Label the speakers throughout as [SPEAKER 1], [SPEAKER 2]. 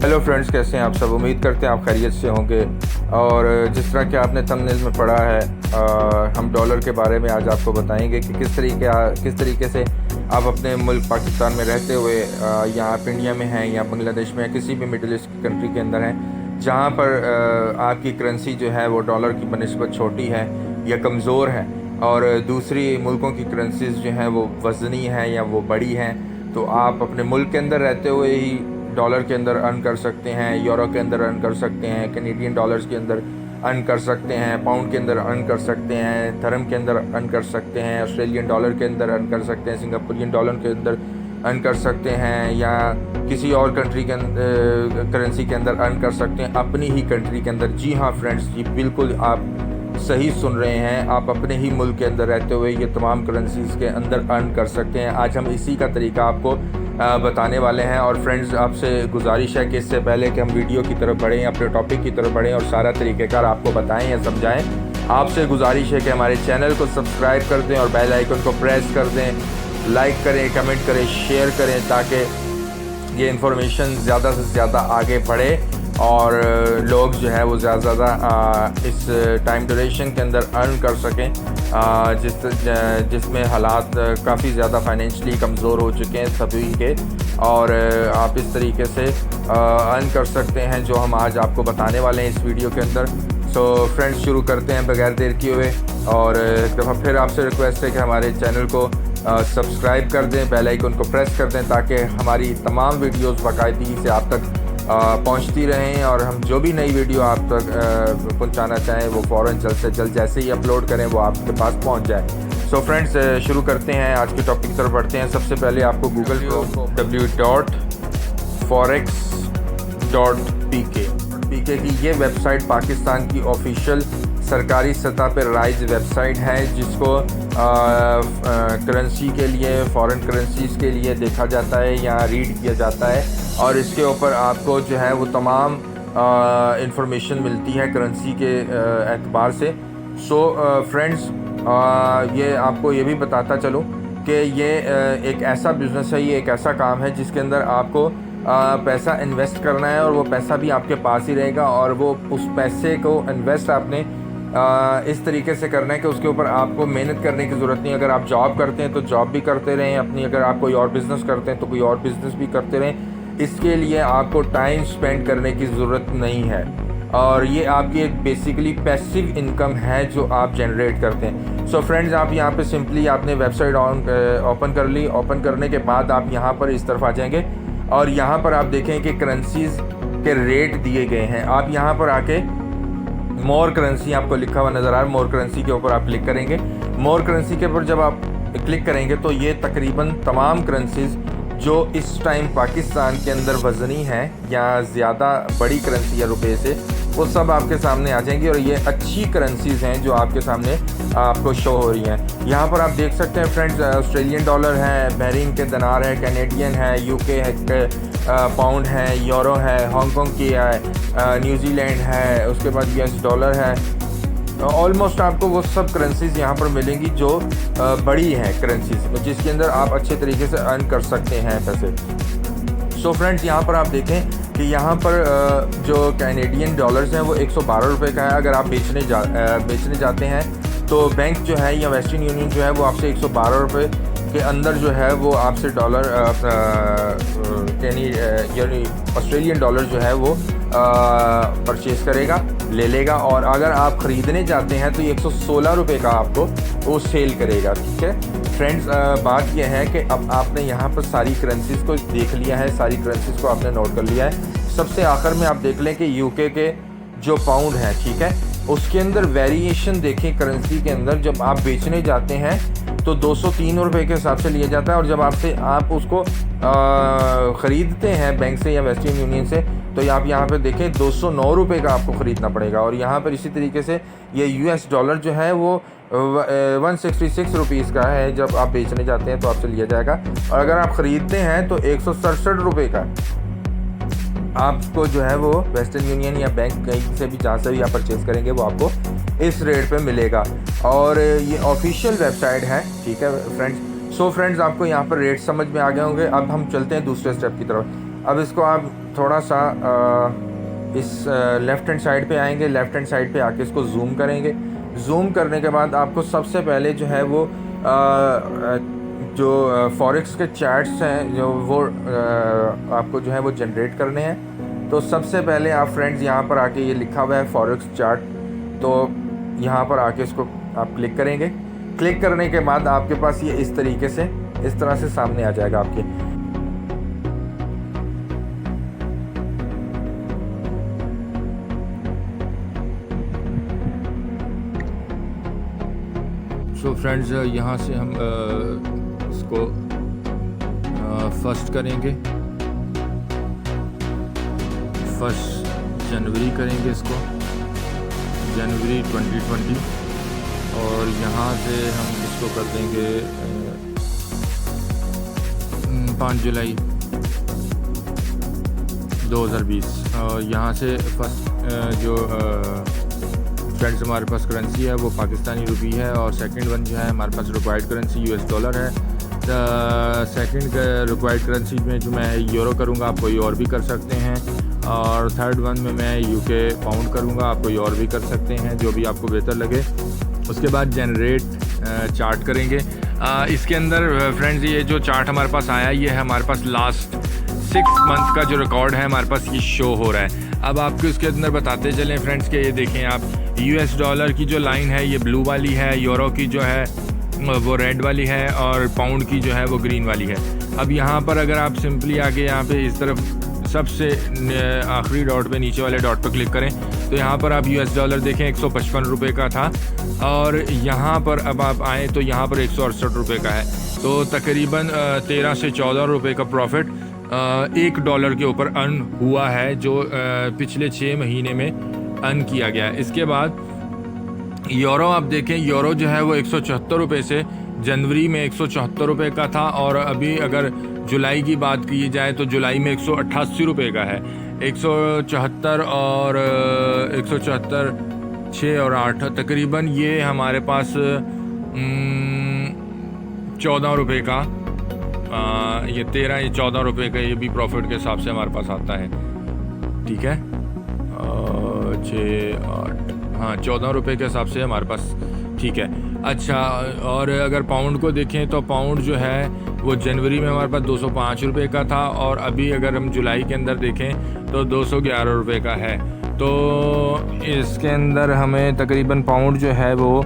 [SPEAKER 1] Hello friends, कैसे हैं आप सब। उम्मीद करते हैं आप खैरियत से होंगे। और जिस तरह कि आपने थंबनेल में पढ़ा है, हम डॉलर के बारे में आज आपको बताएंगे कि किस तरीके से आप अपने मुल्क पाकिस्तान में रहते हुए या आप इंडिया में हैं या बांग्लादेश में या किसी भी मिडिल ईस्ट की कंट्री के अंदर हैं जहाँ पर आपकी करेंसी जो है वो डॉलर की बनिस्बत छोटी है या कमज़ोर है और दूसरी मुल्कों की करेंसीज़ जो हैं वो वज़नी हैं या वो बड़ी हैं, तो आप अपने मुल्क के अंदर रहते हुए ही डॉलर के अंदर अर्न कर सकते हैं, यूरो के अंदर अर्न कर सकते हैं, कैनेडियन डॉलर्स के अंदर अर्न कर सकते हैं, पाउंड के अंदर अर्न कर सकते हैं, धर्म के अंदर अर्न कर सकते हैं, ऑस्ट्रेलियन डॉलर के अंदर अर्न कर सकते हैं, सिंगापुरियन डॉलर के अंदर अर्न कर सकते हैं या किसी और कंट्री के करेंसी के अंदर अर्न कर सकते हैं अपनी ही कंट्री के अंदर। जी हाँ फ्रेंड्स, जी बिल्कुल आप सही सुन रहे हैं, आप अपने ही मुल्क के अंदर रहते हुए ये तमाम करेंसीज़ के अंदर अर्न कर सकते हैं। आज हम इसी का तरीका आपको बताने वाले हैं। और फ्रेंड्स, आपसे गुजारिश है कि इससे पहले कि हम वीडियो की तरफ बढ़ें, अपने टॉपिक की तरफ बढ़ें और सारा तरीक़ेकार आपको बताएं या समझाएं, आपसे गुजारिश है कि हमारे चैनल को सब्सक्राइब कर दें और बेल आइकन को प्रेस कर दें, लाइक करें, कमेंट करें, शेयर करें ताकि ये इन्फॉर्मेशन ज़्यादा से ज़्यादा आगे बढ़े और लोग जो है वो ज़्यादा से ज़्यादा इस टाइम ड्यूरेशन के अंदर अर्न कर सकें जिसमें हालात काफ़ी ज़्यादा फाइनेंशियली कमज़ोर हो चुके हैं सभी के। और आप इस तरीके से अर्न कर सकते हैं जो हम आज आपको बताने वाले हैं इस वीडियो के अंदर। सो फ्रेंड्स, शुरू करते हैं बगैर देर किए हुए। और एक दफ़ा फिर आपसे रिक्वेस्ट है कि हमारे चैनल को सब्सक्राइब कर दें, बेल आइकन को प्रेस कर दें ताकि हमारी तमाम वीडियोस बाकायदगी से आप तक पहुंचती रहें और हम जो भी नई वीडियो आप तक पहुंचाना चाहें वो फ़ौरन जल्द से जल्द जैसे ही अपलोड करें वो आपके पास पहुंच जाए। सो फ्रेंड्स, शुरू करते हैं, आज के टॉपिक की तरफ बढ़ते हैं। सबसे पहले आपको गूगल www.forex.pk की ये वेबसाइट पाकिस्तान की ऑफिशियल सरकारी सतह पर राइज वेबसाइट है जिसको करेंसी के लिए, फ़ॉरेन करेंसीज़ के लिए देखा जाता है या रीड किया जाता है और इसके ऊपर आपको जो है वो तमाम इंफॉर्मेशन मिलती है करेंसी के एतबार से। सो फ्रेंड्स, ये आपको ये भी बताता चलूँ कि ये एक ऐसा बिज़नेस है, ये एक ऐसा काम है जिसके अंदर आपको पैसा इन्वेस्ट करना है और वो पैसा भी आपके पास ही रहेगा और वो उस पैसे को इन्वेस्ट आपने इस तरीके से करना है कि उसके ऊपर आपको मेहनत करने की ज़रूरत नहीं। अगर आप जॉब करते हैं तो जॉब भी करते रहें अपनी, अगर आप कोई और बिज़नेस करते हैं तो कोई और बिज़नेस भी करते रहें, इसके लिए आपको टाइम स्पेंड करने की ज़रूरत नहीं है। और ये आपकी एक बेसिकली पैसिव इनकम है जो आप जनरेट करते हैं। सो फ्रेंड्स, आप यहाँ पे सिंपली आपने वेबसाइट ओपन कर ली। ओपन करने के बाद आप यहाँ पर इस तरफ आ जाएंगे और यहाँ पर आप देखें कि करेंसीज़ के रेट दिए गए हैं। आप यहाँ पर आके मोर करेंसी आपको लिखा हुआ नज़र आ रहा है, मोर करेंसी के ऊपर आप क्लिक करेंगे। मोर करेंसी के ऊपर जब आप क्लिक करेंगे तो ये तकरीबन तमाम करेंसीज़ जो इस टाइम पाकिस्तान के अंदर वज़नी हैं या ज़्यादा बड़ी करेंसी या रुपए से, वो सब आपके सामने आ जाएंगी और ये अच्छी करेंसीज़ हैं जो आपके सामने आपको शो हो रही हैं। यहाँ पर आप देख सकते हैं फ्रेंड्स, ऑस्ट्रेलियन डॉलर है, बहरीन के दिनार है, कैनेडियन है, यूके है, पाउंड है, यूरो है, हांगकांग की है, न्यूजीलैंड है, उसके बाद यूएस डॉलर है। ऑलमोस्ट आपको वो सब करेंसीज़ यहाँ पर मिलेंगी जो बड़ी हैं करेंसीज़, जिसके अंदर आप अच्छे तरीके से अर्न कर सकते हैं पैसे। सो फ्रेंड्स, यहाँ पर आप देखें कि यहाँ पर जो कैनेडियन डॉलर्स हैं वो 112 रुपये का है। अगर आप बेचने जाते हैं तो बैंक जो है या वेस्टर्न यूनियन जो है वो आपसे 112 रुपये के अंदर जो है वो आपसे डॉलर यानी ऑस्ट्रेलियन डॉलर जो है वो परचेज़ करेगा, ले लेगा। और अगर आप ख़रीदने जाते हैं तो ये 116 रुपये का आपको वो सेल करेगा। ठीक है फ्रेंड्स, बात यह है कि अब आपने यहाँ पर सारी करेंसीज़ को देख लिया है, सारी करेंसीज़ को आपने नोट कर लिया है। सबसे आखिर में आप देख लें कि यूके के जो पाउंड है, ठीक है, उसके अंदर वेरिएशन देखें करेंसी के अंदर। जब आप बेचने जाते हैं तो 203 रुपये के हिसाब से लिया जाता है और जब आप उसको ख़रीदते हैं बैंक से या वेस्टर्न यूनियन से तो आप यहाँ पर देखें 209 रुपये का आपको ख़रीदना पड़ेगा। और यहाँ पर इसी तरीके से ये यूएस डॉलर जो है वो 166 रुपीज़ का है, जब आप बेचने जाते हैं तो आपसे लिया जाएगा। और अगर आप ख़रीदते हैं तो 167 रुपये का आपको जो है वो वेस्टर्न यूनियन या बैंक कहीं से भी, जहाँ से भी आप परचेज़ करेंगे वो आपको इस रेट पे मिलेगा। और ये ऑफिशियल वेबसाइट है, ठीक है फ्रेंड्स। सो फ्रेंड्स, आपको यहाँ पर रेट समझ में आ गए होंगे। अब हम चलते हैं दूसरे स्टेप की तरफ। अब इसको आप थोड़ा सा इस लेफ़्ट हैंड साइड पे आएंगे, लेफ़्ट हैंड साइड पे आके इसको जूम करेंगे। जूम करने के बाद आपको सबसे पहले जो है वो जो फॉरेक्स के चार्ट्स हैं जो वो आपको जो है वो जनरेट करने हैं। तो सबसे पहले आप फ्रेंड्स यहाँ पर आके ये लिखा हुआ है फॉरेक्स चार्ट, तो यहाँ पर आके इसको आप क्लिक करेंगे। क्लिक करने के बाद आपके पास ये इस तरीके से इस तरह से सामने आ जाएगा आपके। सो फ्रेंड्स यहाँ से हम इसको फर्स्ट करेंगे, 1 जनवरी करेंगे इसको, जनवरी 2020। और यहाँ से हम इसको कर देंगे 5 जुलाई 2020। और यहाँ से फर्स्ट जो फ्रेंड्स हमारे पास करेंसी है वो पाकिस्तानी रुपी है, और सेकंड वन जो है हमारे पास रिक्वायर्ड करेंसी US डॉलर है। सेकंड रिक्वायर्ड करेंसी में जो मैं यूरो करूँगा, आप कोई और भी कर सकते हैं। और थर्ड वन में मैं UK पाउंड करूँगा, आप कोई और भी कर सकते हैं, जो भी आपको बेहतर लगे। उसके बाद जनरेट चार्ट करेंगे। इसके अंदर फ्रेंड्स ये जो चार्ट हमारे पास आया, ये है हमारे पास लास्ट 6 मंथ का जो रिकॉर्ड है हमारे पास ये शो हो रहा है। अब आपको इसके अंदर बताते चलें फ्रेंड्स के ये देखें आप, US डॉलर की जो लाइन है ये ब्लू वाली है, यूरो की जो है वो रेड वाली है, और पाउंड की जो है वो ग्रीन वाली है। अब यहाँ पर अगर आप सिंपली आगे यहाँ पे इस तरफ सबसे आखिरी डॉट पे, नीचे वाले डॉट पे क्लिक करें तो यहाँ पर आप US डॉलर देखें 155 रुपये का था, और यहाँ पर अब आप आएँ तो यहाँ पर 168 रुपये का है। तो तकरीबन 13 से 14 रुपये का प्रॉफिट $1 के ऊपर अर्न हुआ है, जो पिछले 6 महीने में अर्न किया गया है। इसके बाद यूरो आप देखें, यूरो जो है वो 174 रुपये से जनवरी में 174 रुपये का था, और अभी अगर जुलाई की बात की जाए तो जुलाई में 188 रुपये का है। 174 और 174 6 और 8 तकरीबन ये हमारे पास 14 रुपये का, ये 13 या 14 रुपये का ये भी प्रॉफिट के हिसाब से हमारे पास आता है। ठीक है, 6 8 हाँ 14 रुपये के हिसाब से हमारे पास। ठीक है, अच्छा। और अगर पाउंड को देखें तो पाउंड जो है वो जनवरी में हमारे पास 205 रुपये का था, और अभी अगर हम जुलाई के अंदर देखें तो 211 रुपये का है। तो इसके अंदर हमें तकरीबन पाउंड जो है वो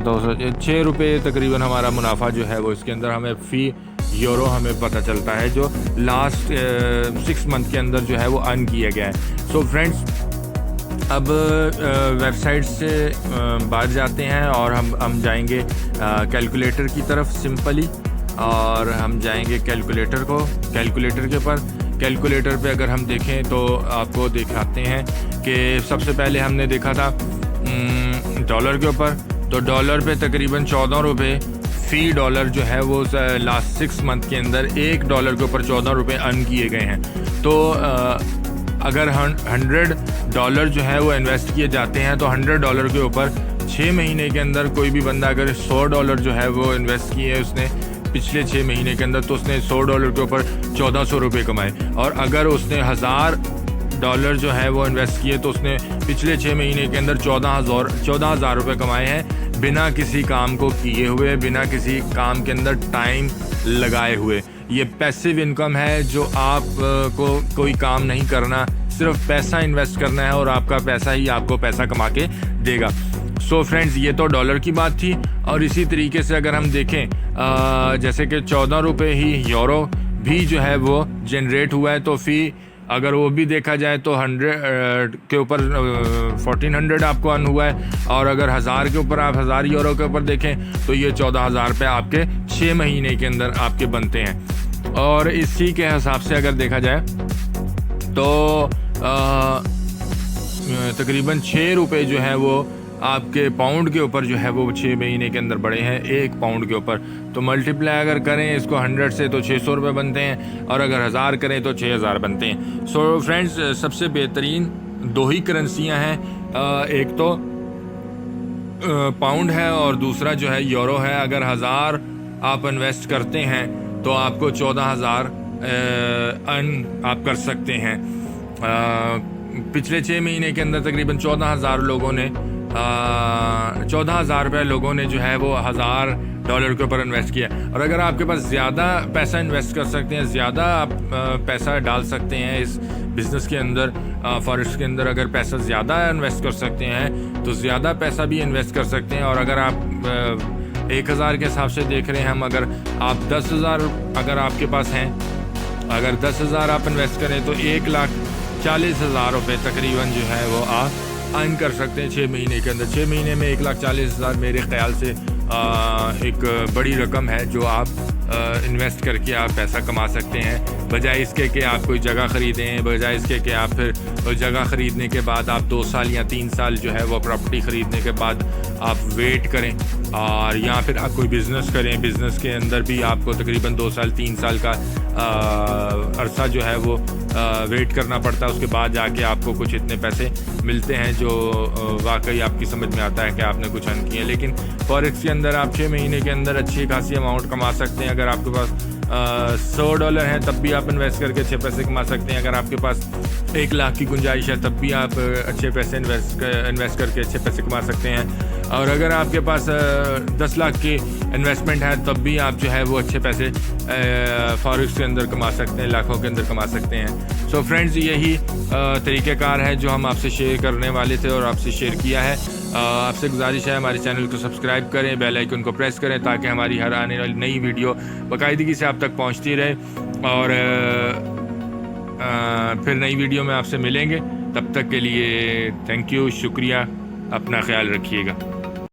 [SPEAKER 1] 206 रुपये तकरीबन हमारा मुनाफा जो है वो इसके अंदर हमें फ़ी यूरो हमें पता चलता है, जो लास्ट 6 मंथ के अंदर जो है वो अर्न किया गया है। सो फ्रेंड्स, अब वेबसाइट से बाहर जाते हैं और हम जाएंगे कैलकुलेटर की तरफ सिंपली, और हम जाएंगे कैलकुलेटर के ऊपर। कैलकुलेटर पे अगर हम देखें तो आपको दिखाते हैं कि सबसे पहले हमने देखा था डॉलर के ऊपर, तो डॉलर पे तकरीबन 14 रुपये फ़ी डॉलर जो है वो लास्ट 6 मंथ के अंदर $1 के ऊपर 14 रुपये अर्न किए गए हैं। तो अगर $100 जो है वो इन्वेस्ट किए जाते हैं तो $100 के ऊपर 6 महीने के अंदर कोई भी बंदा अगर $100 जो है वो इन्वेस्ट किए है उसने पिछले 6 महीने के अंदर, तो उसने $100 के ऊपर 1400 रुपये कमाए। और अगर उसने $1000 जो है वो इन्वेस्ट किए तो उसने पिछले 6 महीने के अंदर 14,000 रुपये कमाए हैं, बिना किसी काम को किए हुए, बिना किसी काम के अंदर टाइम लगाए हुए। ये पैसिव इनकम है, जो आप को कोई काम नहीं करना, सिर्फ पैसा इन्वेस्ट करना है और आपका पैसा ही आपको पैसा कमा के देगा। सो फ्रेंड्स, ये तो डॉलर की बात थी। और इसी तरीके से अगर हम देखें जैसे कि 14 रुपये ही यूरो भी जो है वो जनरेट हुआ है, तो फ़ी अगर वो भी देखा जाए तो 100 के ऊपर 1400 आपको अर्न हुआ है। और अगर 1000 के ऊपर आप 1000 यूरो के ऊपर देखें तो ये 14,000 रुपये आपके 6 महीने के अंदर आपके बनते हैं। और इसी के हिसाब से अगर देखा जाए तो तकरीबन 6 रुपये जो है वो आपके पाउंड के ऊपर जो है वो 6 महीने के अंदर बढ़े हैं 1 पाउंड के ऊपर। तो मल्टीप्लाई अगर करें इसको 100 से तो 600 रुपये बनते हैं, और अगर 1000 करें तो 6000 बनते हैं। सो फ्रेंड्स, सबसे बेहतरीन 2 ही करेंसियाँ हैं, एक तो पाउंड है और दूसरा जो है यूरो है। अगर 1000 आप इन्वेस्ट करते हैं तो आपको 14,000 अर्न आप कर सकते हैं। पिछले 6 महीने के अंदर तकरीबन 14,000 लोगों ने 14,000 रुपये लोगों ने जो है वो $1,000 के ऊपर इन्वेस्ट किया। और अगर आपके पास ज़्यादा पैसा इन्वेस्ट कर सकते हैं, ज़्यादा आप पैसा डाल सकते हैं इस बिज़नेस के अंदर, फॉरेक्स के अंदर अगर पैसा ज़्यादा इन्वेस्ट कर सकते हैं तो ज़्यादा पैसा भी इन्वेस्ट कर सकते हैं। और अगर आप 1,000 के हिसाब से देख रहे हैं हम, अगर आप 10,000 अगर आपके पास हैं, अगर 10,000 आप इन्वेस्ट करें तो 1,40,000 रुपये तकरीबन जो है वो आप अर्न कर सकते हैं 6 महीने के अंदर। 6 महीने में 1,40,000 मेरे ख्याल से एक बड़ी रकम है जो आप इन्वेस्ट करके आप पैसा कमा सकते हैं, बजाय इसके कि आप कोई जगह ख़रीदें, बजाय इसके कि आप फिर जगह ख़रीदने के बाद आप 2 साल या 3 साल जो है वो प्रॉपर्टी ख़रीदने के बाद आप वेट करें, और या फिर आप कोई बिज़नेस करें। बिज़नेस के अंदर भी आपको तकरीबन 2 साल 3 साल का अरसा जो है वो वेट करना पड़ता है, उसके बाद जाके आपको कुछ इतने पैसे मिलते हैं जो वाकई आपकी समझ में आता है कि आपने कुछ अर्न किया। लेकिन फॉरेक्स के अंदर आप 6 महीने के अंदर अच्छी खासी अमाउंट कमा सकते हैं। अगर आपके पास $100 है तब भी आप इन्वेस्ट करके अच्छे पैसे कमा सकते हैं। अगर आपके पास 1 लाख की गुंजाइश है तब भी आप अच्छे पैसे इन्वेस्ट करके अच्छे पैसे कमा सकते हैं। और अगर आपके पास 10 लाख की इन्वेस्टमेंट है तब भी आप जो है वो अच्छे पैसे फॉरेक्स के अंदर कमा सकते हैं, लाखों के अंदर कमा सकते हैं। सो फ्रेंड्स, यही तरीक़ेकार है जो हम आपसे शेयर करने वाले थे और आपसे शेयर किया है। आपसे गुजारिश है हमारे चैनल को सब्सक्राइब करें, बेल आइकन को प्रेस करें ताकि हमारी हर आने वाली नई वीडियो बाकायदगी से आप तक पहुंचती रहे। और फिर नई वीडियो में आपसे मिलेंगे, तब तक के लिए थैंक यू, शुक्रिया, अपना ख्याल रखिएगा।